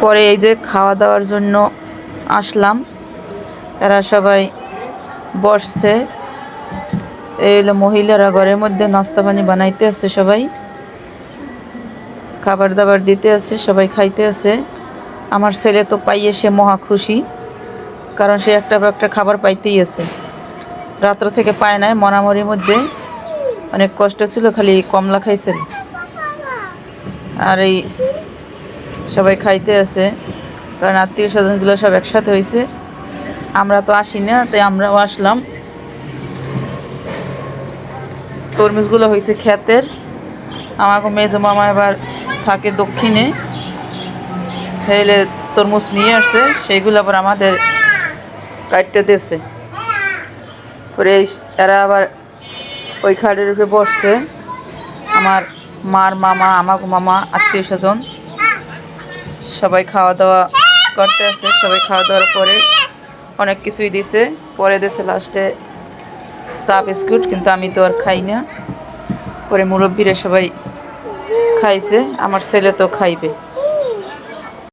পরে এই যে খাওয়া দাওয়ার জন্য আসলাম, এরা সবাই বসছে। এই হলো মহিলারা ঘরের মধ্যে নাস্তা পানি বানাইতে আছে, সবাই খাবার দাবার দিতে আছে, সবাই খাইতে আছে। আমার ছেলে তো পাইয়ে সে মহা খুশি, কারণ সে একটা খাবার পাইতেই আছে। রাত্র থেকে পায় নাই, মরামরির মধ্যে অনেক কষ্ট ছিল, খালি কমলা খাইছিল। আর এই সবাই খাইতে আছে, কারণ আত্মীয় স্বজনগুলো সব একসাথে হয়েছে। আমরা তো আসি না, তাই আমরাও আসলাম। তরমুজগুলো হয়েছে ক্ষেতের। আমাকে মেজো মামা এবার থাকে দক্ষিণে, হেলে তরমুজ নিয়ে আসছে, সেইগুলো আবার আমাদের কাটতে দিয়েছে। পরে এরা আবার ওই খাটের উপরে বসছে, আমার মার মামা, আমাকে মামা, আত্মীয় স্বজন সবাই খাওয়া দাওয়া করতে আছে। সবাই খাওয়া দাওয়ার পরে অনেক কিছুই দিছে, পরে দিছে লাস্টে চা বিস্কুট, কিন্তু আমি তো আর খাই না। পরে মুরব্বীরা সবাই খাইছে, আমার ছেলে তো খাইবে।